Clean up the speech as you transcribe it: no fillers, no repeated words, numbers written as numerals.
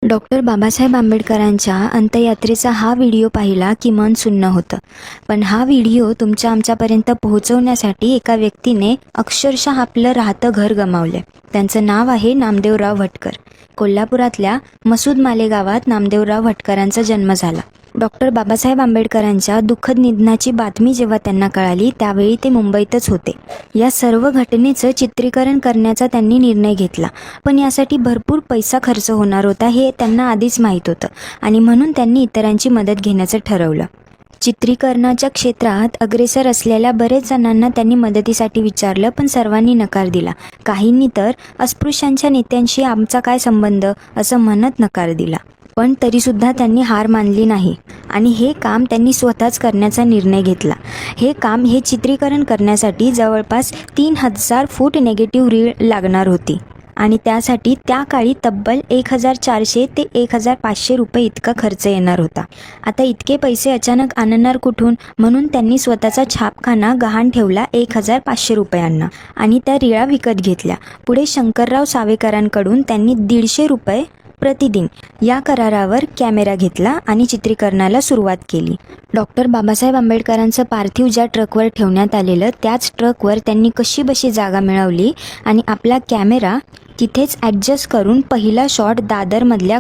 Doctor Babasaheb आंबेडकरांच्या अंत्ययात्रेचा हा video पाहिला की मन सुन्न होतं. पण हा व्हिडिओ आमच्यापर्यंत पोहोचवण्यासाठी एका व्यक्तीने अक्षरशः आपलं राहतं घर गमावले. त्यांचं नाव आहे नामदेवराव भटकर. कोल्हापुरातल्या मसूद मालेगावात नामदेवराव भटकरांचा जन्म झाला. डॉक्टर बाबासाहेब आंबेडकरांच्या दुःखद निधनाची बातमी जेव्हा त्यांना कळाली त्यावेळी ते मुंबईतच होते. या सर्व घटनेचं चित्रीकरण करण्याचा त्यांनी निर्णय घेतला, पण यासाठी भरपूर पैसा खर्च होणार होता हे त्यांना आधीच माहीत होतं आणि म्हणून त्यांनी इतरांची मदत घेण्याचं ठरवलं. चित्रीकरणाच्या क्षेत्रात अग्रेसर असलेल्या बरेच जणांना त्यांनी मदतीसाठी विचारलं, पण सर्वांनी नकार दिला. काहींनी तर अस्पृश्यांच्या नेत्यांशी आमचा काय संबंध असं म्हणत नकार दिला. पण तरीसुद्धा त्यांनी हार मानली नाही आणि हे काम त्यांनी स्वतःच करण्याचा निर्णय घेतला. हे चित्रीकरण करण्यासाठी जवळपास 3000 फूट नेगेटिव्ह रीळ लागणार होती आणि त्यासाठी त्या काळी तब्बल 1400 ते 1500 रुपये इतका खर्च येणार होता. आता इतके पैसे अचानक आणणार कुठून, म्हणून त्यांनी स्वतःचा छापखाना गहाण ठेवला 1500 रुपयांना आणि त्या रीळा विकत घेतल्या. पुढे शंकरराव सावेकरांकडून त्यांनी 150 रुपये प्रतिदिन या करारावर कॅमेरा घेतला आणि चित्रीकरणाला सुरुवात केली. डॉक्टर बाबासाहेब आंबेडकरांचं पार्थिव ज्या ट्रकवर ठेवण्यात आलेलं त्याच ट्रकवर त्यांनी कशीबशी जागा मिळवली आणि आपला कॅमेरा तिथेच ॲडजस्ट करून पहिला शॉट दादरमधल्या